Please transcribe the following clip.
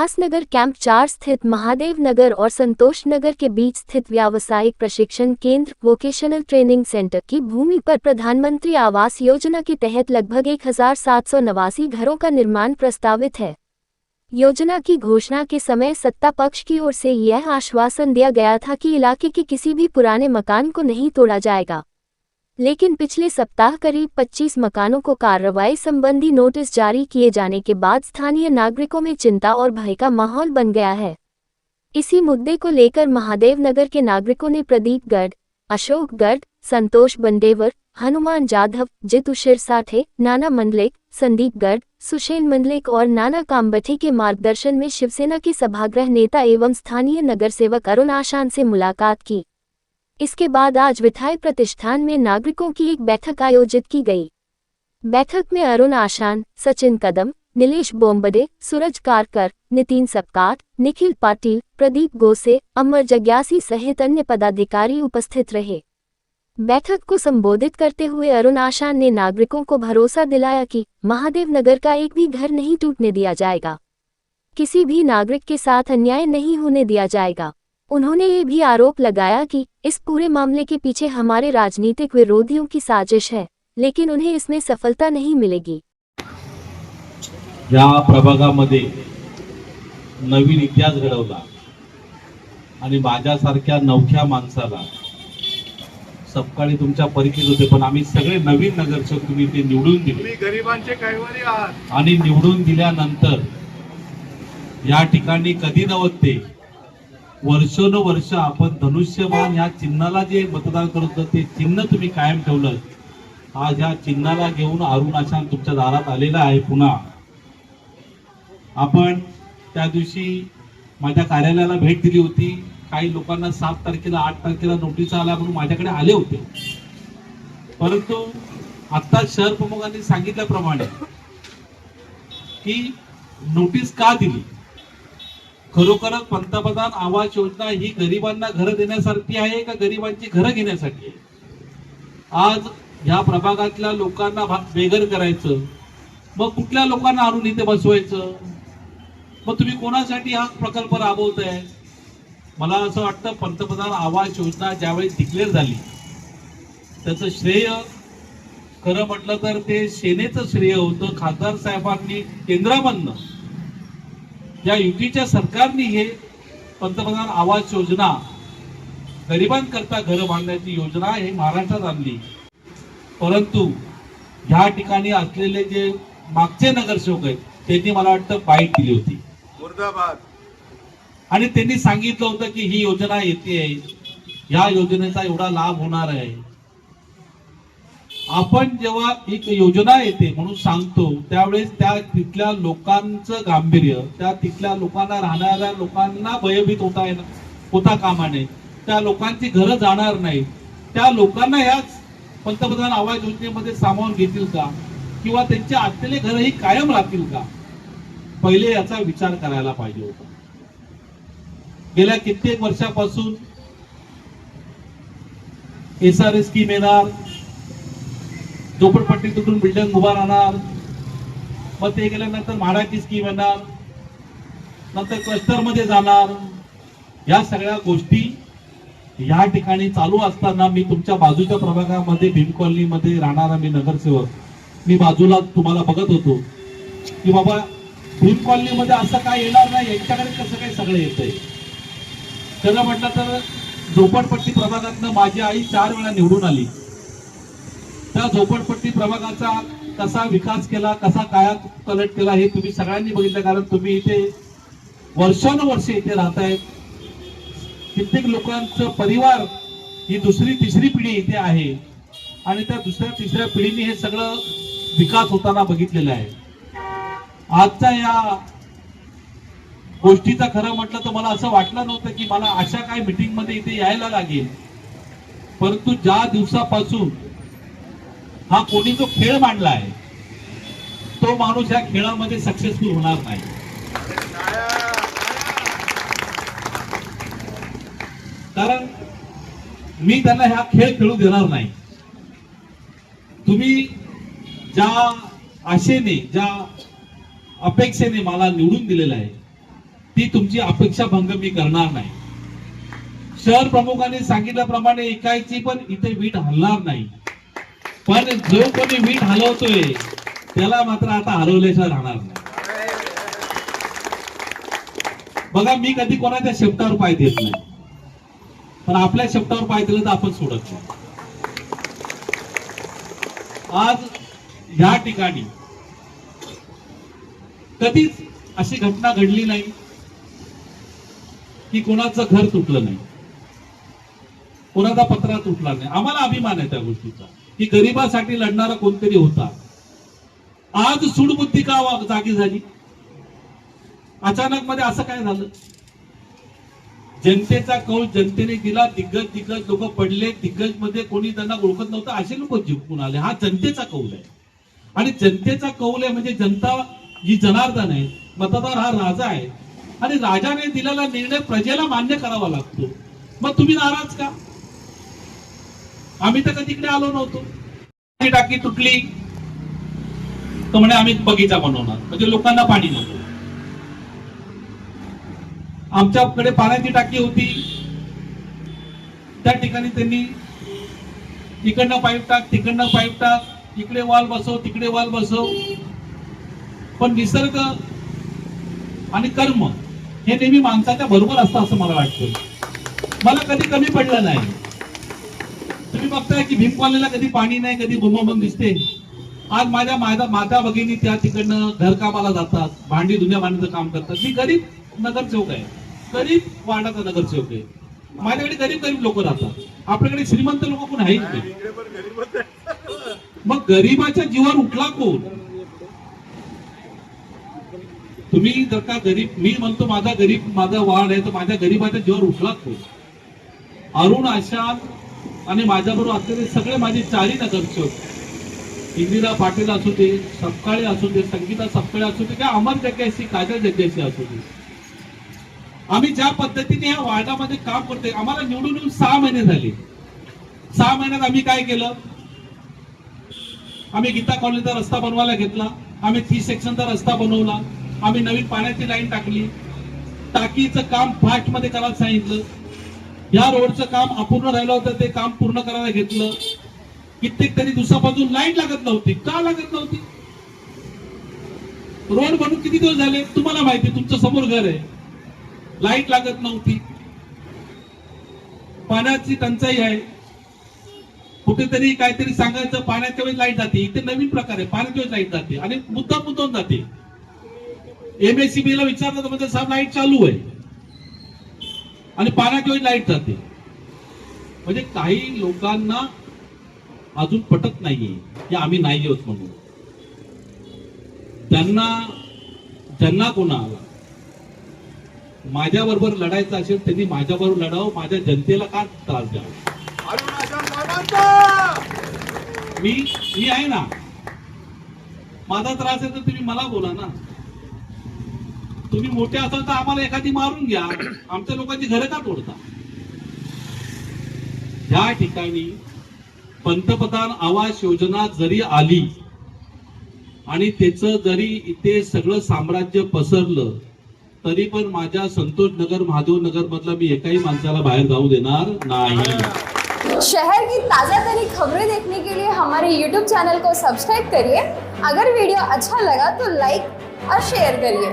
Ulhasnagar camp 4 स्थित महादेव नगर और संतोष नगर के beach स्थित व्यावसायिक प्रशिक्षण केंद्र वोकेशनल ट्रेनिंग सेंटर की भूमि पर प्रधानमंत्री आवास योजना के तहत लगभग 1789 घरों का निर्माण प्रस्तावित है। योजना की घोषणा के समय सत्ता पक्ष की ओर से यह आश्वासन दिया गया था कि इलाके के किसी भी पुराने मकान को नहीं तोड़ा जाएगा, लेकिन पिछले सप्ताह करीब 25 मकानों को कार्रवाई संबंधी नोटिस जारी किए जाने के बाद स्थानीय नागरिकों में चिंता और भय का माहौल बन गया है। इसी मुद्दे को लेकर महादेव नगर के नागरिकों ने प्रदीप गर्ग, अशोक गर्ग, संतोष बंडेवर, हनुमान जाधव, जितू शिरसाठे, नाना मंडलिक, संदीप गर्ग, सुशेन मंडलिक और नाना कामबठी के मार्गदर्शन में शिवसेना के सभागृह नेता एवं स्थानीय नगर सेवक अरुण आशान से मुलाकात की। इसके बाद आज विधायक प्रतिष्ठान में नागरिकों की एक बैठक आयोजित की गई। बैठक में अरुण आशान, सचिन कदम, नीलेश बोम्बडे, सूरज कारकर, नितिन सपकाट, निखिल पाटिल, प्रदीप गोसे, अमर जग्यासी सहित अन्य पदाधिकारी उपस्थित रहे। बैठक को संबोधित करते हुए अरुण आशान ने नागरिकों को भरोसा दिलाया कि महादेव नगर का एक भी घर नहीं टूटने दिया जाएगा, किसी भी नागरिक के साथ अन्याय नहीं होने दिया जाएगा। उन्होंने ये भी आरोप लगाया कि इस पूरे मामले के पीछे हमारे राजनीतिक विरोधियों की साजिश है, लेकिन उन्हें इसमें सफलता नहीं मिलेगी। या प्रभागामध्ये नवीन इतिहास घडवला आणि माझ्यासारख्या नवख्या माणसाला सपकाळी तुमच्या परिचित होते, पण आम्ही सगळे नवीन नगरसेवक तुम्ही ते निवडून दिले, गरिबांचे कैवारी आहात आणि निवडून दिल्यानंतर या ठिकाणी कधी नव्हते वर्षोनवर्ष आपण धनुष्यबाण या चिन्हाला जे मतदान करत होतं ते चिन्ह तुम्ही कायम ठेवलं। आज या चिन्हाला घेऊन अरुण आशान तुमच्या दारात आलेला आहे। पुन्हा आपण त्या दिवशी माझ्या कार्यालयाला भेट दिली होती, काही लोकांना 7 तारखेला 8 तारखेला नोटीस आला म्हणून माझ्याकडे आले होते, परंतु आता शहर प्रमुखांनी सांगितल्याप्रमाणे की नोटीस का दिली, खरोखरच पंतप्रधान आवास योजना ही गरिबांना घरं देण्यासाठी आहे का गरिबांची घरं घेण्यासाठी आहे? आज ह्या प्रभागातल्या लोकांना बेघर करायचं, मग कुठल्या लोकांना आणून इथे बसवायचं, मग तुम्ही कोणासाठी हा प्रकल्प राबवताय? मला असं वाटतं पंतप्रधान आवास योजना ज्यावेळी डिक्लेअर झाली त्याचं श्रेय खरं म्हटलं तर ते सेनेचं श्रेय होतं। खासदार साहेबांनी केंद्रामधनं या युतीच्या सरकारने हे पंतप्रधान आवास योजना गरिबांकरता घर बांधण्याची योजना हे महाराष्ट्रात आणली, परंतु ह्या ठिकाणी असलेले जे मागचे नगरसेवक आहेत त्यांनी मला वाटतं बाईट दिली होती मुर्दाबाद, आणि त्यांनी सांगितलं होतं की ही योजना येते, ह्या योजनेचा एवढा लाभ होणार आहे। आपण जेव्हा एक योजना येते म्हणून सांगतो त्यावेळेस त्या तिथल्या लोकांचं गांभीर्य, त्या तिथल्या लोकांना राहणाऱ्या लोकांना भयभीत होता कामा नये, त्या लोकांची घरं जाणार नाही, त्या लोकांना याच पंतप्रधान आवास योजनेमध्ये सामावून घेतील का किंवा त्यांचे असलेले घरही कायम राहतील का, पहिले याचा विचार करायला पाहिजे होता। गेल्या कित्येक वर्षापासून SRA स्कीम येणार, झोपडपट्टीतून बिल्डिंग उभा राहणार, मग ते गेल्यानंतर म्हाडाची स्कीम येणार, नंतर क्लस्टर मध्ये जाणार, या सगळ्या गोष्टी या ठिकाणी चालू असताना मी तुमच्या बाजूच्या प्रभागामध्ये भीम कॉलनी मध्ये राहणारा मी नगरसेवक, मी बाजूला तुम्हाला बघत होतो की बाबा भीम कॉलनी मध्ये असं काय येणार नाही, यांच्याकडे कसं काय सगळं येतंय। खरं म्हटलं तर झोपडपट्टी प्रभागातनं माझी आई 4 वेळा निवडून आली, त्या झोपडपट्टी प्रभागाचा कसा विकास केला, कसा कायात पलट केला हे तुम्ही सगळ्यांनी बघितलं, कारण तुम्ही इथे वर्षानुवर्ष इथे राहतायत। कित्येक लोकांचं परिवार ही 2री 3री पिढी इथे आहे आणि त्या 2ऱ्या 3ऱ्या पिढीने हे सगळं विकास होताना बघितलेलं आहे। आजच्या या गोष्टीचा खरं म्हटलं तर मला असं वाटलं नव्हतं की मला अशा काय मीटिंग मध्ये इथे यायला लागेल, परंतु ज्या दिवसापासून हा कोणी जो खेळ मांडला आहे तो माणूस या खेळामध्ये सक्सेसफुल होणार नाही। कारण मी त्यांना हा खेळ खेळू देणार नाही। तुम्ही ज्या आशेने ज्या अपेक्षेने मला निवडून दिलेलं आहे ती तुमची अपेक्षा भंग मी करणार नाही. शहर प्रमुखांनी सांगितल्याप्रमाणे एकायची पण इथे वीट हलणार नाही. पण जो कोणी वीट हलवतोय त्याला मात्र आता हलवल्याशिवाय राहणार नाही. बघा, मी कधी कोणाच्या शेपटावर पाय देत नाही, पण आपल्या शेपटावर पाय दिलं तर आपण सोडत नाही. आज या ठिकाणी कधीच अशी घटना घडली नाही की कोणाचं घर तुटलं नाही, कोणाचा पत्रा तुटला नाही. आम्हाला अभिमान आहे त्या गोष्टीचा की गरिबासाठी लढणारा कोणतरी होता. आज सूडबुद्धी का जागी झाली? अचानक मध्ये असं काय झालं? जनतेचा कौल जनतेने दिला. दिग्गज लोक पडले. दिग्गज मध्ये कोणी त्यांना ओळखत नव्हतं असे लोक जिंकून आले. हा जनतेचा कौल आहे. आणि जनतेचा कौल आहे म्हणजे जनता ही जनार्दन आहे, मतदार हा राजा आहे आणि राजाने दिलेला निर्णय प्रजेला मान्य करावा लागतो. मग तुम्ही नाराज का? आम्ही तर कधी इकडे आलो नव्हतो. टाकी तुटली तर म्हणे आम्ही बगीचा बनवणार, म्हणजे लोकांना पाणी नको. आमच्याकडे पाण्याची टाकी होती, त्या ठिकाणी त्यांनी इकडनं पाईप टाक, तिकडनं पाईप टाक, इकडे वॉल बसव, तिकडे वॉल बसव. पण निसर्ग आणि कर्म हे नेहमी माणसाच्या बरोबर असतं असं मला वाटतं. मला कधी कमी पडलं नाही. तुम्ही बघताय की भीम कॉलनीला कधी पाणी नाही, कधी बोंबाबोंब दिसते. आज माझ्या माता भगिनी त्या तिकडनं घरकामाला जातात, भांडी धुण्या भांडीचं काम करतात. मी गरीब नगरसेवक आहे, गरीब वार्डाचा नगरसेवक आहे. माझ्याकडे गरीब लोक राहतात. आपल्याकडे श्रीमंत लोक कोण आहेत नाही. मग गरीबाच्या जीवावर उठला कोण? तुम्ही जर का गरीब, मी म्हणतो माझा वार्ड आहे तर माझ्या गरीबाच्या जीवावर उठला कोण? अरुण, आशांत आणि माझ्याबरोबर असलेले सगळे माझे चारही नगरसेवक, इंदिरा पाटील असू दे, सपकाळे असू दे, संगीता सपकाळे असू दे, किंवा अमर जग्याशी, काजल जग्याशी असू दे, आम्ही ज्या पद्धतीने या वार्डामध्ये काम करतोय, आम्हाला निवडून येऊन 6 महिने झाले. 6 महिन्यात आम्ही काय केलं? आम्ही गीता कॉलनीचा रस्ता बनवायला घेतला, आम्ही 30 सेक्शनचा रस्ता बनवला, आम्ही नवीन पाण्याची लाईन टाकली, टाकीचं काम फास्ट मध्ये करायला सांगितलं, या रोडचं काम अपूर्ण राहिलं होतं ते काम पूर्ण करायला घेतलं. कित्येक तरी दिवसापासून लाईट लागत नव्हती. का लागत नव्हती? रोड बनून किती दिवस झाले तुम्हाला माहिती, तुमच्या समोर घर आहे. लाईट लागत नव्हती. पाण्याची टंचाई आहे. कुठेतरी काहीतरी सांगायचं, पाण्याच्या वेळेस लाईट जाते. इथे नवीन प्रकार आहे, पाण्याच्या वेळेस लाईट जाते आणि मुद्दाम जाते. MSCB ला विचारलं म्हणजे साहेब लाईट चालू आहे आणि पाण्याच्या वेळेस लाईट जाते. म्हणजे काही लोकांना अजून पटत नाहीये की आम्ही नाही आहोत म्हणून. ज्यांना कोणाला माझ्या बरोबर लढायचं असेल त्यांनी माझ्या बरोबर लढावं. माझ्या जनतेला का त्रास द्यावा? मी आहे ना. माझा त्रास आहे तर तुम्ही मला बोला ना. तुम्ही मोठे असाल तर आम्हाला एखादी मारून घ्या. आमच्या लोकांची घरं का तोडता? या ठिकाणी पंतप्रधान आवास योजना जरी आली आणि त्याचं जरी इथे सगळं साम्राज्य पसरलं तरी पण माझ्या संतोष नगर, महादेव नगर मधला मी एकाही माणसाला बाहेर जाऊ देणार नाही. शहर की ताज़ा तरीन खबरें देखने के लिए हमारे YouTube चैनल को सब्सक्राइब करिए. अगर वीडियो अच्छा लगा तो लाइक और शेयर करिए.